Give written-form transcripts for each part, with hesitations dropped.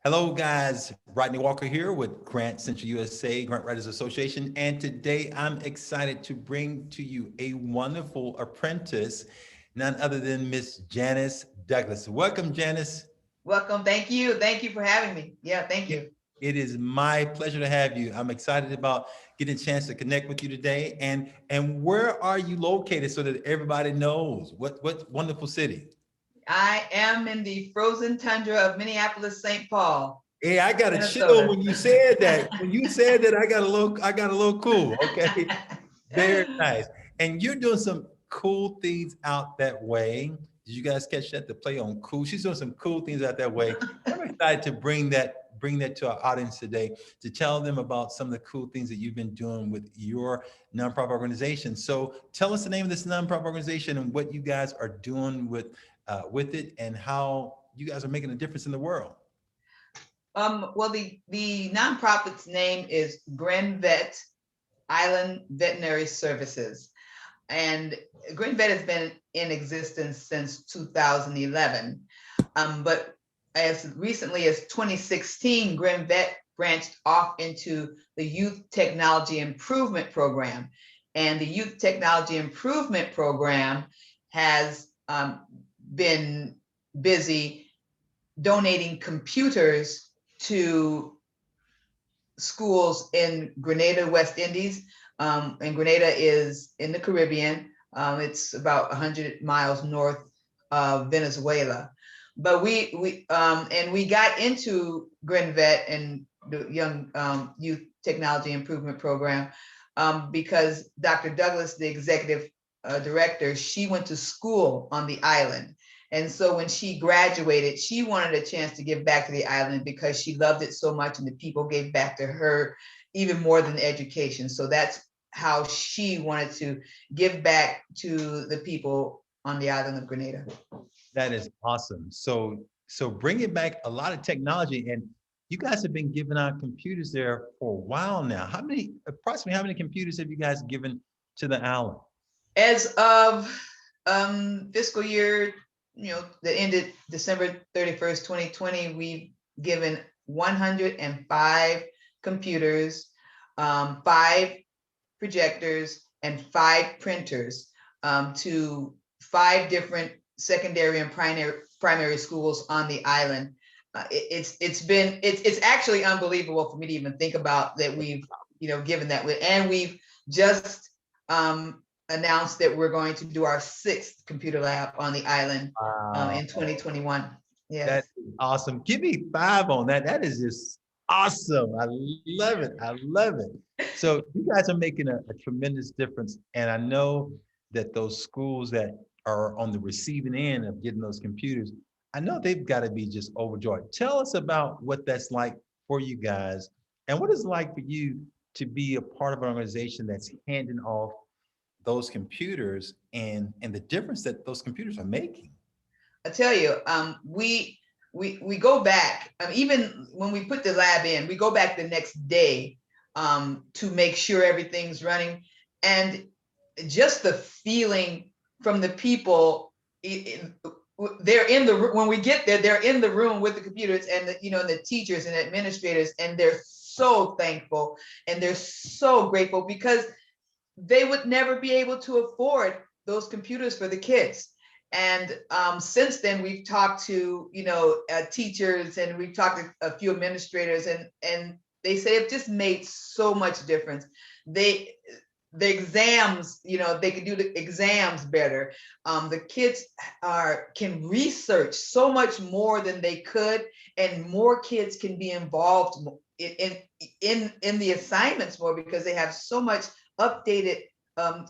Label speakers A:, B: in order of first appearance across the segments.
A: Hello, guys. Rodney Walker here with Grant Central USA, Grant Writers Association. And today I'm excited to bring to you a wonderful apprentice, none other than Miss Janice Douglas. Welcome, Janice.
B: Welcome. Thank you. Thank you for having me. Yeah, thank
A: It
B: you.
A: it is my pleasure to have you. I'm excited about getting a chance to connect with you today. And where are you located so that everybody knows? What wonderful city?
B: I am in the frozen tundra of Minneapolis, St. Paul,
A: Hey, I got a chill
B: Minnesota.
A: when you said that. When you said that, I got a little cool. Okay. Very nice. And you're doing some cool things out that way. Did you guys catch that? The play on cool. She's doing some cool things out that way. I'm excited to bring that to our audience today to tell them about some of the cool things that you've been doing with your nonprofit organization. So tell us the name of this nonprofit organization and what you guys are doing with it and how you guys are making a difference in the world.
B: Well, the nonprofit's name is GrenVet Island Veterinary Services. And GrenVet has been in existence since 2011. But as recently as 2016, GrenVet branched off into the Youth Technology Improvement Program. And the Youth Technology Improvement Program has been busy donating computers to schools in Grenada, West Indies. And Grenada is in the Caribbean. It's about 100 miles north of Venezuela. But we got into GrenVet and the Young Youth Technology Improvement Program because Dr. Douglas, the executive director, she went to school on the island. And so when she graduated, she wanted a chance to give back to the island because she loved it so much and the people gave back to her even more than education. So that's how she wanted to give back to the people on the island of Grenada.
A: That is awesome. So bringing back a lot of technology, and you guys have been giving out computers there for a while now. Approximately how many computers have you guys given to the island?
B: As of fiscal year, that ended December 31st, 2020, we've given 105 computers, 5 projectors, and 5 printers to 5 different secondary and primary schools on the island. It's actually unbelievable for me to even think about that we've given that, and we've just announced that we're going to do our 6th computer lab on the island
A: Wow,
B: in 2021.
A: that
B: Yes.
A: is awesome. Give me 5 on that. That is just awesome. I love it. I love it. So you guys are making a tremendous difference, and I know that those schools that are on the receiving end of getting those computers, I know they've got to be just overjoyed. Tell us about what that's like for you guys, and what it's like for you to be a part of an organization that's handing off those computers and the difference that those computers are making.
B: I tell you, we go back. Even when we put the lab in, we go back the next day to make sure everything's running, and just the feeling from the people. They're in the when we get there, they're in the room with the computers and the teachers and administrators, and they're so thankful and they're so grateful because they would never be able to afford those computers for the kids. And since then, we've talked to teachers, and we've talked to a few administrators, and they say it just made so much difference. The exams, they can do the exams better. The kids can research so much more than they could, and more kids can be involved in the assignments more because they have so much updated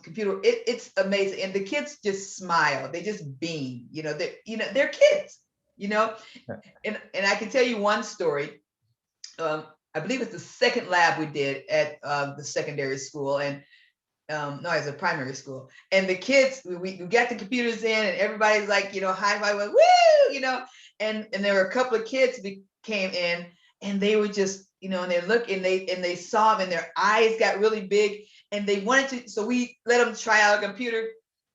B: computer. It's amazing, and the kids just smile. They just beam. They're kids. And I can tell you one story. I believe it's the second lab we did at the secondary school, and no, it's a primary school. And the kids, we got the computers in, and everybody's like, high five, woo, and there were a couple of kids who came in, and they were just, and they look, and they saw them, and their eyes got really big, and they wanted to. So we let them try out a computer.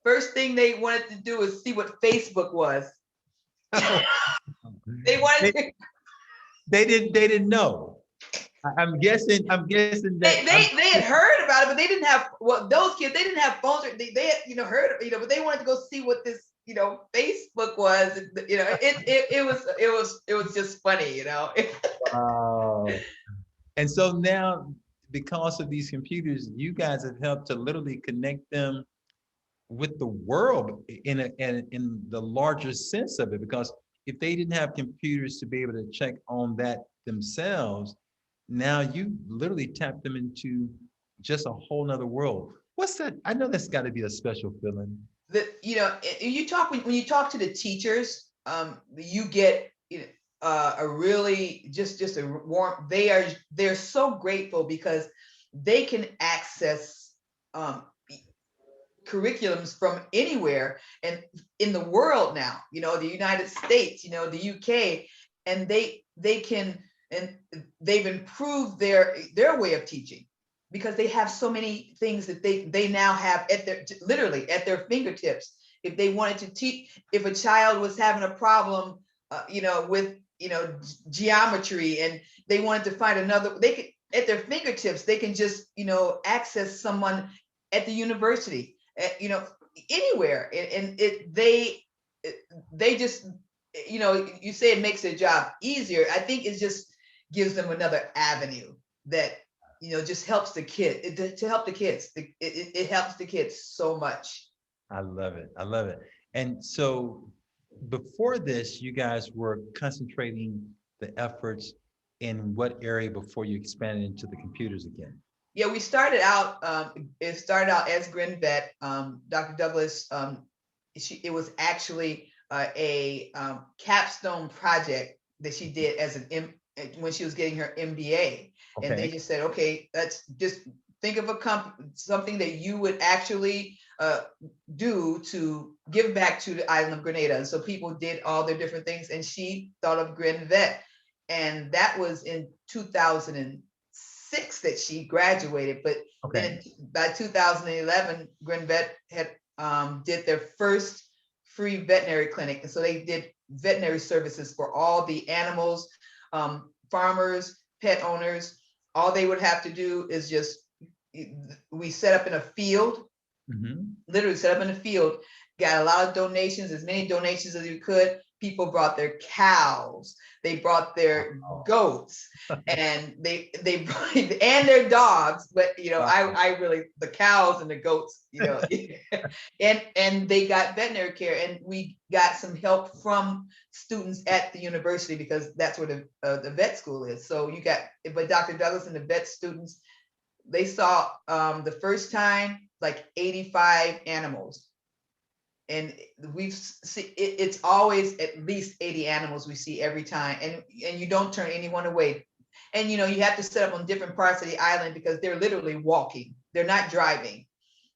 B: First thing they wanted to do was see what Facebook was. They wanted
A: They,
B: to.
A: They didn't know. I'm guessing that
B: They had heard about it, but they didn't have, well, those kids, they didn't have phones. They had, heard, but they wanted to go see what this, Facebook was. It was just funny.
A: wow. And so now, because of these computers, you guys have helped to literally connect them with the world in the larger sense of it. Because if they didn't have computers to be able to check on that themselves, now you literally tap them into just a whole nother world. What's that? I know that's got to be a special feeling.
B: You talk when you talk to the teachers, you get a really just a warm. They're so grateful because they can access curriculums from anywhere and in the world now. The United States, the UK, and they can, and they've improved their way of teaching because they have so many things that they now have literally at their fingertips. If they wanted to teach, if a child was having a problem, with geometry, and they wanted to find another, they could, at their fingertips, they can just access someone at the university, anywhere, and they just, you say it makes their job easier. I think it just gives them another avenue that just helps the kid, to help the kids. It helps the kids so much.
A: I love it. I love it. And so before this, you guys were concentrating the efforts in what area before you expanded into the computers again?
B: Yeah, we started out, it started out as GrenVet. Dr. Douglas, it was actually a capstone project that she did as when she was getting her MBA. Okay. And they just said, okay, let's just think of something that you would actually do to give back to the island of Grenada. And so people did all their different things, and she thought of GrenVet. And that was in 2006 that she graduated. But then by 2011, GrenVet had did their first free veterinary clinic. And so they did veterinary services for all the animals, farmers, pet owners. All they would have to do is just, we set up in a field, literally set up in a field, got a lot of donations, as many donations as you could. People brought their cows, they brought their goats, and they brought, and their dogs. But I really, the cows and the goats, and they got veterinary care, and we got some help from students at the university because that's where the vet school is. So but Dr. Douglas and the vet students, they saw the first time like 85 animals. And we've seen it's always at least 80 animals we see every time, and you don't turn anyone away. And you have to set up on different parts of the island because they're literally walking, they're not driving.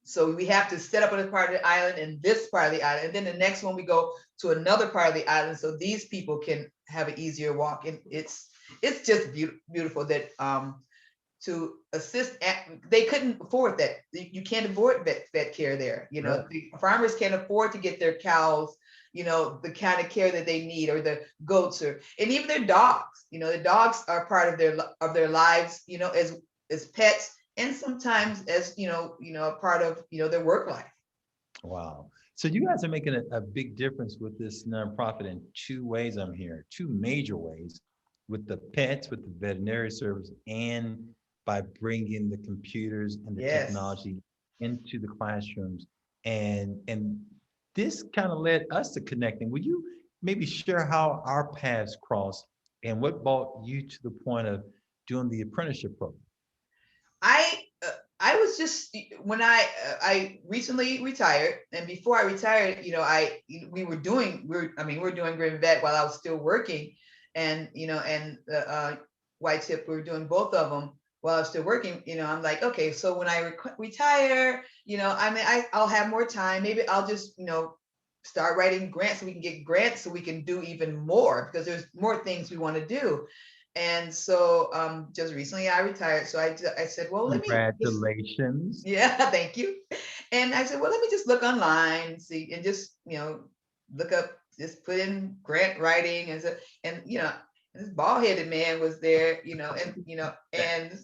B: So we have to set up on a part of the island and this part of the island, and then the next one we go to another part of the island so these people can have an easier walk. And it's just beautiful that to assist. They couldn't afford that. You can't afford vet care there. The farmers can't afford to get their cows, the kind of care that they need, or the goats, and even their dogs. The dogs are part of their lives, as pets, and sometimes as a part of their work life.
A: Wow. So you guys are making a big difference with this nonprofit in two ways. I'm here, two major ways, with the pets, with the veterinary service, and by bringing the computers and the technology into the classrooms. And this kind of led us to connecting. Will you maybe share how our paths crossed and what brought you to the point of doing the apprenticeship program?
B: I was just, when I recently retired, and before I retired, we were doing GrenVet while I was still working, and White Tip, we were doing both of them while I was still working. I'm like, okay, so when I retire, I'll have more time. Maybe I'll just, start writing grants so we can get grants so we can do even more, because there's more things we want to do. And so just recently I retired. So I said, well,
A: congratulations.
B: Thank you. And I said, well, let me just look online, see, and just, look up, just put in grant writing, and This bald-headed man was there, and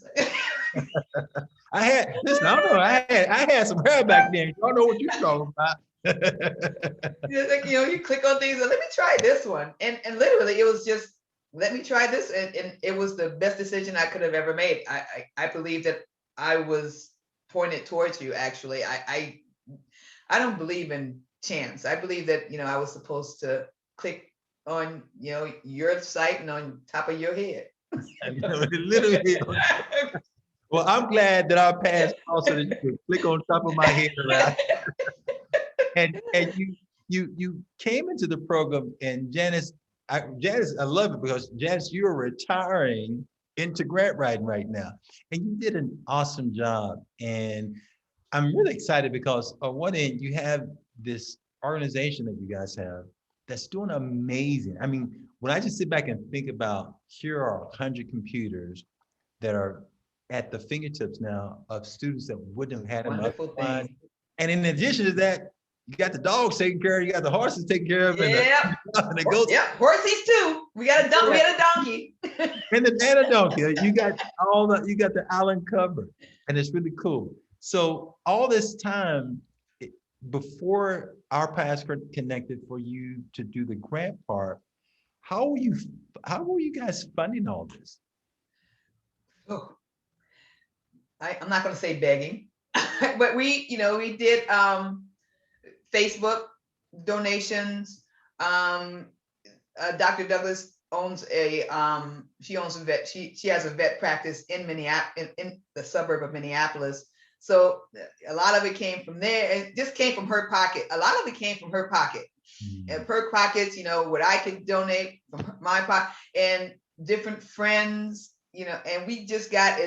A: Listen, I don't know, I had some hair back then. You don't know what you're talking about.
B: like, you click on things and let me try this one. And literally it was just, let me try this. And it was the best decision I could have ever made. I believe that I was pointed towards you, actually. I don't believe in chance. I believe that, I was supposed to click on, your site and on top of your head.
A: Literally. Well, I'm glad that our paths crossed so that you could click on top of my head around. And you came into the program, and Janice, I love it because Janice, you're retiring into grant writing right now, and you did an awesome job. And I'm really excited because on one end you have this organization that you guys have that's doing amazing. I mean, when I just sit back and think about, here are 100 computers that are at the fingertips now of students that wouldn't have had them
B: Wonderful
A: otherwise.
B: thing.
A: And in addition to that, you got the dogs taken care of, you got the horses taken care of, and
B: Yeah.
A: the goats.
B: Yeah, horses too. We got a donkey.
A: And the donkey. You got the island covered, and it's really cool. So all this time, before our paths connected for you to do the grant part, how were you guys funding all this?
B: Oh, I'm not going to say begging, but we did Facebook donations. Dr. Douglas owns she owns a vet. She has a vet practice in Minneapolis, in the suburb of Minneapolis. So a lot of it came from there. It just came from her pocket. A lot of it came from her pocket. And her pockets, what I could donate from my pocket, and different friends, and we just got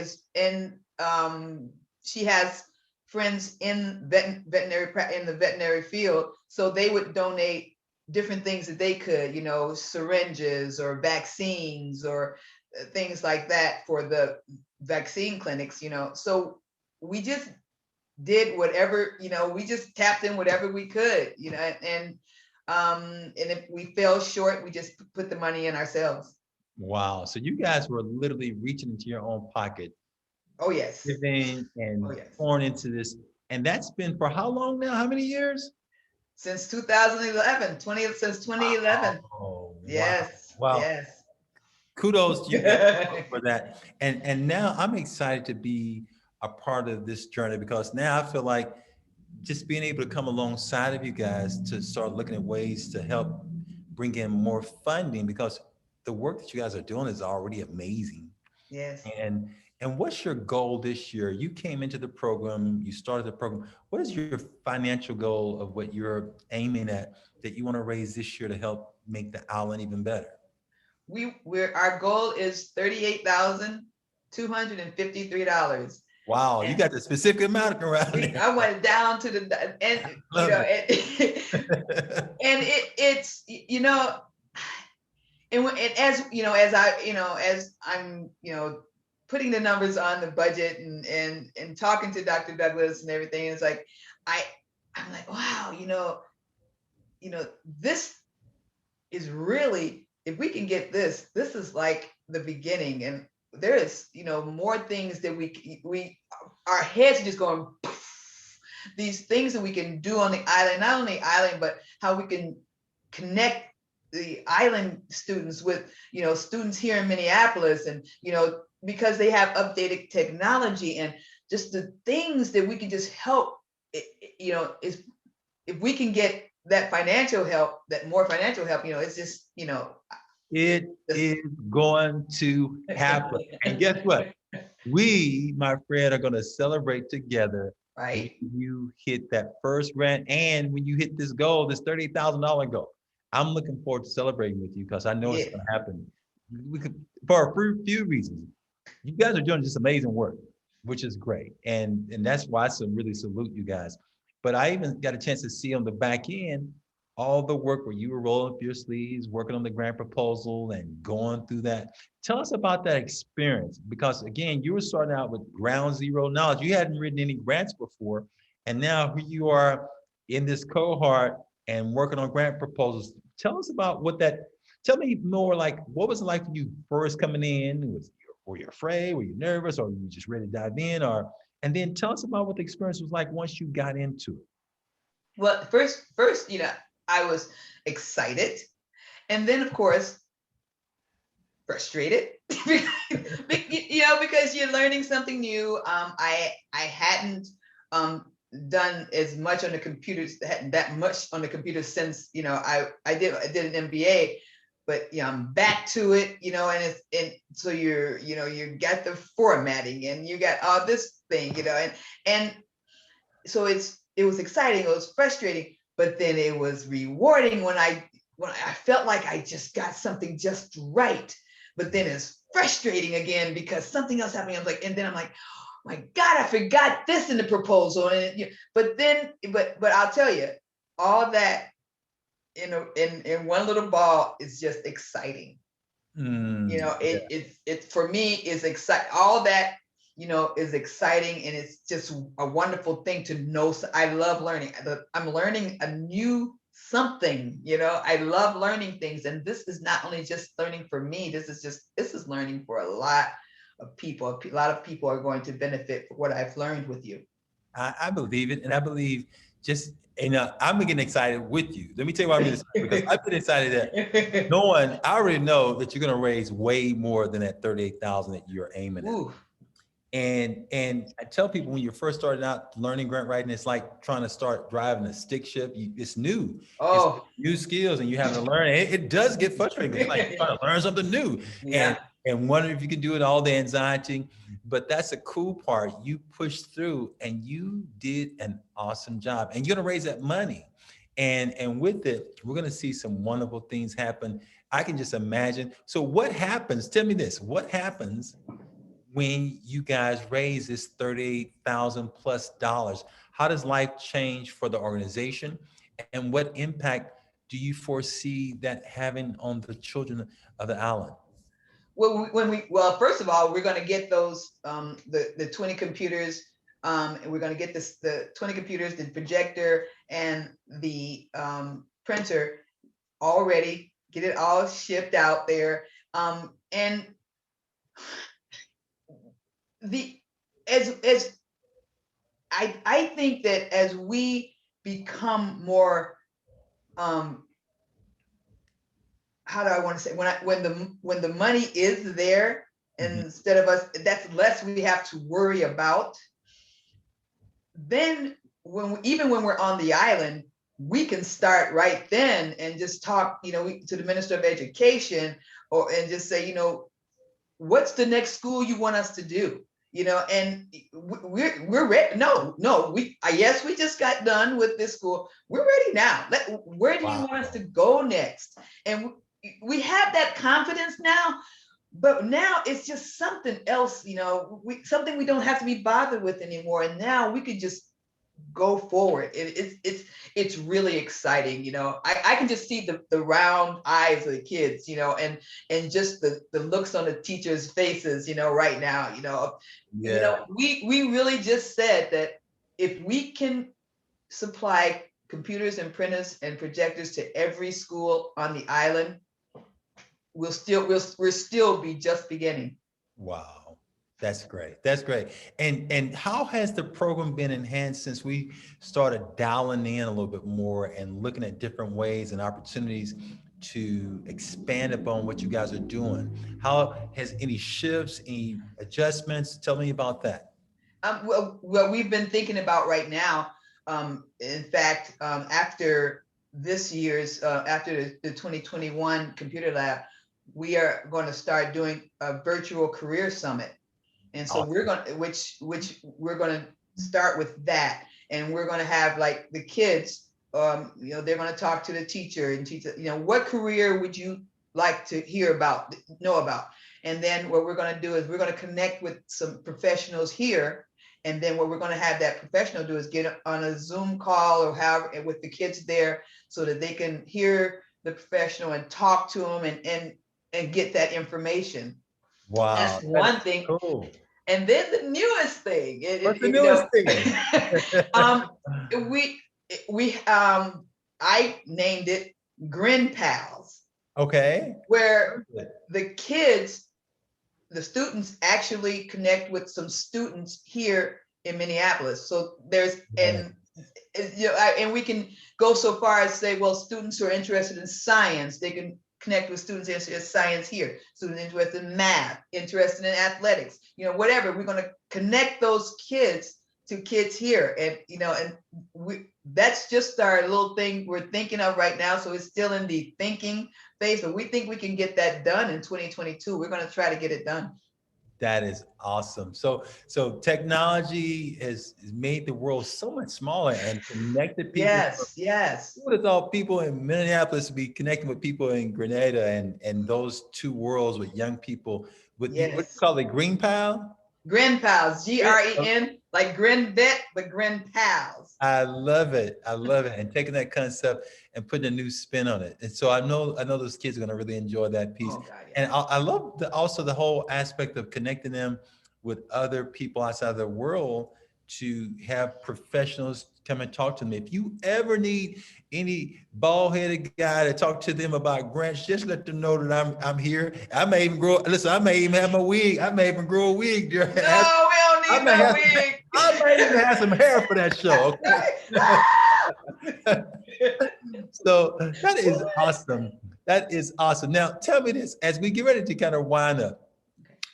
B: she has friends in the veterinary field, so they would donate different things that they could, syringes or vaccines or things like that for the vaccine clinics, so we just did whatever, we just tapped in whatever we could, and if we fell short, we just put the money in ourselves.
A: Wow. So you guys were literally reaching into your own pocket.
B: Oh, yes.
A: Giving and pouring into this. And that's been for how long now? How many years?
B: Since 2011, since 2011.
A: Oh,
B: yes.
A: Wow.
B: Yes.
A: Kudos to you guys for that. And now I'm excited to be a part of this journey, because now I feel like just being able to come alongside of you guys to start looking at ways to help bring in more funding, because the work that you guys are doing is already amazing.
B: Yes.
A: And what's your goal this year? You came into the program, you started the program. What is your financial goal of what you're aiming at that you want to raise this year to help make the island even better?
B: Our goal is $38,253.
A: Wow, and you got the specific amount around there.
B: I went down to the and it's and as I'm putting the numbers on the budget and talking to Dr. Douglas and everything, it's like I'm like, wow, this is really, if we can get this is like the beginning, and there is more things that we our heads are just going poof, these things that we can do on the island, not only island, but how we can connect the island students with students here in Minneapolis, and because they have updated technology, and just the things that we can just help, is if we can get that financial help, that more financial help, it's just
A: it is going to happen. And guess what? We, my friend, are going to celebrate together.
B: Right.
A: When you hit that first grant, and when you hit this goal, this $30,000 goal. I'm looking forward to celebrating with you, because I know it's going to happen. We could, for a few reasons. You guys are doing just amazing work, which is great. And that's why I really salute you guys. But I even got a chance to see on the back end all the work where you were rolling up your sleeves, working on the grant proposal and going through that. Tell us about that experience, because again, you were starting out with ground zero knowledge. You hadn't written any grants before, and now here you are in this cohort and working on grant proposals. Tell us about what that Tell me more, like, what was it like when you first coming in? Were you afraid? Were you nervous? Or were you just ready to dive in? And then tell us about what the experience was like once you got into it.
B: Well, first, I was excited, and then of course frustrated, because you're learning something new. I hadn't done as much on the computers, that much on the computer since I did an MBA, but I'm back to it, and so you got the formatting and you got all this thing, and so it was exciting, it was frustrating, but then it was rewarding when I felt like I just got something just right. But then it's frustrating again because something else happened. And then I'm like, oh my God, I forgot this in the proposal. But I'll tell you, all that in one little ball is just exciting.
A: Yeah.
B: It for me is exciting. All that is exciting, and it's just a wonderful thing to know. So I love learning. I'm learning a new something. I love learning things, and this is not only just learning for me. This is learning for a lot of people. A lot of people are going to benefit from what I've learned with you.
A: I believe it, and I believe I'm getting excited with you. Let me tell you why I'm getting excited, because I've been excited that I already know that you're going to raise way more than that 38,000 that you're aiming at.
B: Ooh.
A: And I tell people, when you're first starting out learning grant writing, it's like trying to start driving a stick shift. It's new.
B: Oh.
A: It's new skills, and you have to learn. It does get frustrating. It's like trying to learn something new.
B: Yeah.
A: And wondering if you can do it, all the anxiety. But that's a cool part. You pushed through and you did an awesome job. And you're gonna raise that money. And with it, we're gonna see some wonderful things happen. I can just imagine. So what happens? Tell me this. What happens when you guys raise this $38,000+? How does life change for the organization? And what impact do you foresee that having on the children of the island?
B: Well, first of all, we're going to get those the 20 computers, and we're going to get the 20 computers, the projector, and the printer all ready. Get it all shipped out there, and as I think that as we become more how do I want to say, when the money is there, and instead of us, that's less we have to worry about. Then even when we're on the island, we can start right then and just talk, to the Minister of Education, and just say, what's the next school you want us to do? And we're ready. Yes, we just got done with this school. We're ready now. Where do you want us to go next? And we have that confidence now, but now it's just something else, something we don't have to be bothered with anymore. And now we could just go forward. It's really exciting. I can just see the round eyes of the kids, and just the looks on the teachers' faces, right now,
A: Yeah.
B: We really just said that if we can supply computers and printers and projectors to every school on the island, we'll still be just beginning.
A: Wow. That's great. That's great. And how has the program been enhanced since we started dialing in a little bit more and looking at different ways and opportunities to expand upon what you guys are doing? How has any shifts, any adjustments? Tell me about that.
B: Well, we've been thinking about right now. In fact, after this year's, after the 2021 Computer Lab, we are going to start doing a virtual career summit. And so we're going to, which we're going to start with that. And we're going to have like the kids, they're going to talk to the teacher and teach, what career would you like to know about? And then what we're going to do is we're going to connect with some professionals here. And then what we're going to have that professional do is get on a Zoom call or however with the kids there, so that they can hear the professional and talk to them and get that information.
A: Wow.
B: That's one thing.
A: Cool.
B: And then the newest thing.
A: What's the newest thing?
B: I named it Gren Pals.
A: Okay.
B: where the kids, the students actually connect with some students here in Minneapolis. So there's, and you know, and we can go so far as say, well, students who are interested in science, they can connect with students interested in science here, students interested in math, interested in athletics, you know, whatever. We're going to connect those kids to kids here. And, you know, and that's just our little thing we're thinking of right now. So it's still in the thinking phase, but we think we can get that done in 2022. We're going to try to get it done.
A: That is awesome. So technology has made the world so much smaller and connected people.
B: Yes, yes.
A: Who would have thought people in Minneapolis would be connecting with people in Grenada, and those two worlds with young people with what do you
B: Yes.
A: call it, green pal?
B: Gren Pals, GREN, like GrenVet, but Gren Pals.
A: I love it. I love it. And taking that concept and putting a new spin on it. And so I know those kids are going to really enjoy that piece.
B: Oh, God, yeah.
A: And I love also the whole aspect of connecting them with other people outside the world to have professionals come and talk to them. If you ever need any bald-headed guy to talk to them about grants, just let them know that I'm here. I may even I may even have my wig. I may even grow a wig.
B: No, we don't need no wig.
A: I might even have some hair for that show. Okay? So that is awesome. That is awesome. Now tell me this, as we get ready to kind of wind up,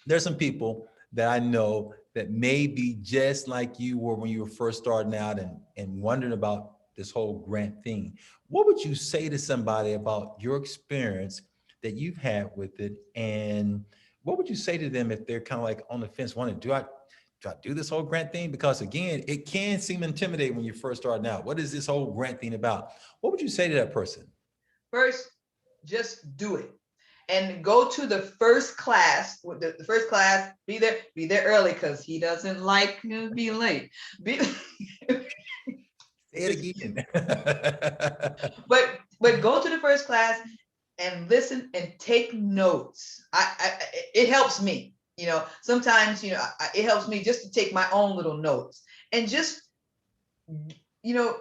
A: there's some people that I know that may be just like you were when you were first starting out and wondering about this whole grant thing. What would you say to somebody about your experience that you've had with it? And what would you say to them if they're kind of like on the fence, wondering, do I do this whole grant thing? Because again, it can seem intimidating when you're first starting out. What is this whole grant thing about? What would you say to that person?
B: First, just do it. And go to the first class. The first class, be there early, because he doesn't like to be late.
A: Say it again.
B: But go to the first class and listen and take notes. It helps me. You know, sometimes, you know, it helps me just to take my own little notes and just, you know,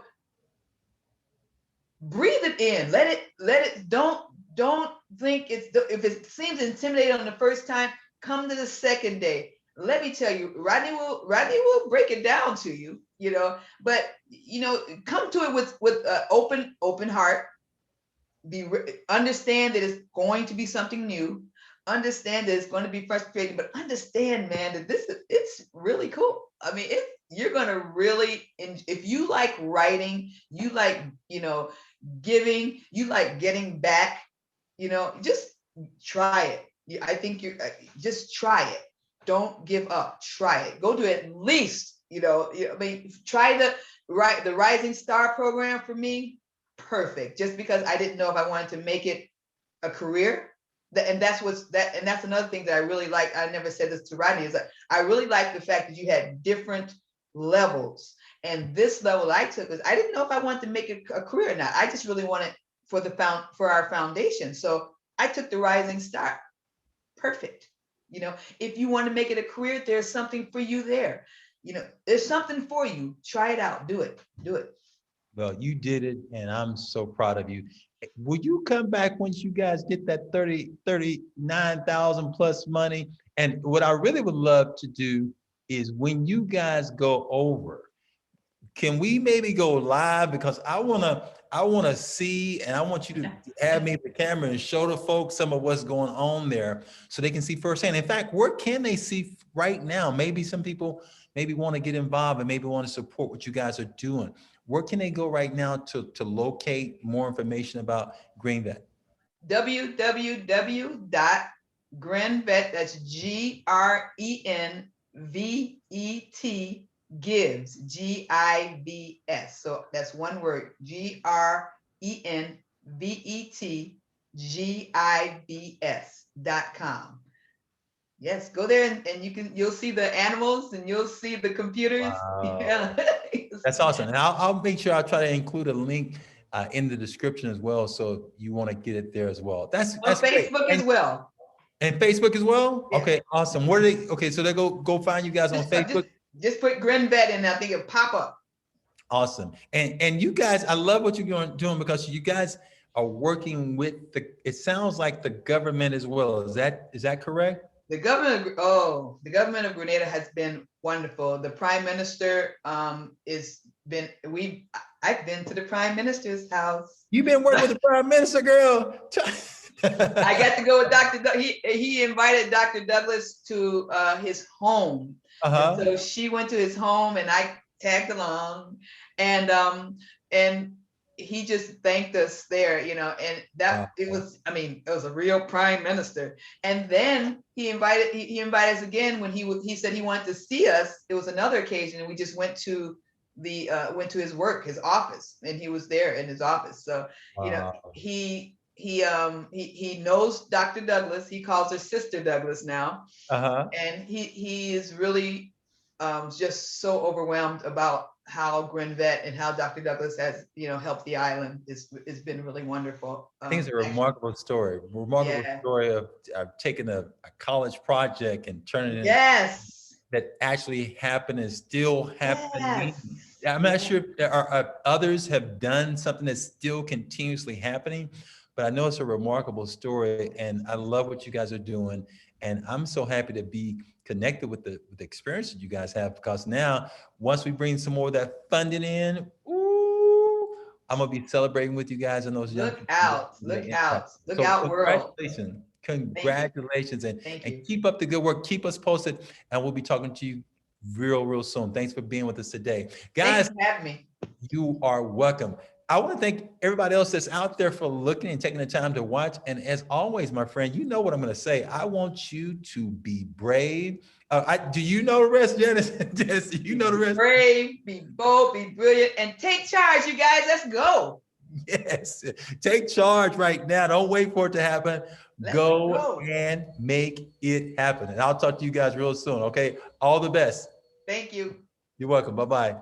B: breathe it in. Let it. Don't think if it seems intimidating on the first time, come to the second day. Let me tell you, Rodney will break it down to you, you know, but, you know, come to it with open heart. Understand that it's going to be something new. Understand that it's going to be frustrating, but understand, man, that it's really cool. I mean, you're going to really, if you like writing, you like, you know, giving, you like getting back, you know, just try it. I think just try it. Don't give up. Try it. Go to at least, you know, I mean, try the Rising Star program for me. Perfect. Just because I didn't know if I wanted to make it a career. And that's another thing that I really like. I never said this to Rodney, is that I really like the fact that you had different levels. And this level I took is I didn't know if I wanted to make it a career or not. I just really wanted for our foundation. So I took the Rising Star. Perfect. You know, if you want to make it a career, there's something for you there. You know, there's something for you. Try it out. Do it.
A: Well, you did it, and I'm so proud of you. Will you come back once you guys get that 39,000 plus money? And what I really would love to do is when you guys go over, can we maybe go live? Because I wanna see, and I want you to have me the camera and show the folks some of what's going on there so they can see firsthand. In fact, where can they see right now? Maybe some people maybe want to get involved and maybe want to support what you guys are doing. Where can they go right now to locate more information about GrenVet?
B: www.GrenVet, that's GrenVet, gives, GIVS. So that's one word, GrenVet, GIVS.com. Yes, go there and you'll see the animals and you'll see the computers.
A: Wow.
B: Yeah.
A: That's awesome. And I'll make sure I try to include a link in the description as well. So you want to get it there as well. That's
B: Facebook
A: great.
B: as well.
A: And Facebook as well?
B: Yeah.
A: Okay, awesome. Where do they, okay, so they go find you guys on Facebook?
B: Just put GrenVet in, I think it'll pop up.
A: Awesome. And you guys, I love what you're doing because you guys are working with it sounds like the government as well. Is that correct?
B: The government of Grenada has been wonderful. The Prime Minister I've been to the Prime Minister's house.
A: You've been working with the Prime Minister, girl.
B: I got to go with Dr. He invited Dr. Douglas to his home. And so she went to his home and I tagged along, and he just thanked us there, and that it was a real Prime Minister. And then he invited us again when he said he wanted to see us. It was another occasion, and we just went to his office, and he was there in his office. So he knows Dr. Douglas. He calls her Sister Douglas now. And he is really just so overwhelmed about how GrenVet and how Dr. Douglas has, helped the island. It's been really wonderful.
A: I think it's a remarkable story. Story of taking a college project and turning it that actually happened and still happening. I'm not sure if there are others have done something that's still continuously happening, but I know it's a remarkable story, and I love what you guys are doing. And I'm so happy to be connected with the experience that you guys have, because now once we bring some more of that funding in, I'm gonna be celebrating with you guys and those young
B: people. Look out, world.
A: Congratulations, and keep up the good work. Keep us posted, and we'll be talking to you real soon. Thanks for being with us today, guys.
B: Thanks for having me.
A: You are welcome. I want to thank everybody else that's out there for looking and taking the time to watch. And as always, my friend, you know what I'm going to say. I want you to be brave. Do you know the rest, Janice? Janice, do you know the rest?
B: Brave, be bold, be brilliant, and take charge, you guys. Let's go.
A: Yes, take charge right now. Don't wait for it to happen. Go and make it happen. And I'll talk to you guys real soon, okay? All the best.
B: Thank you.
A: You're welcome. Bye-bye.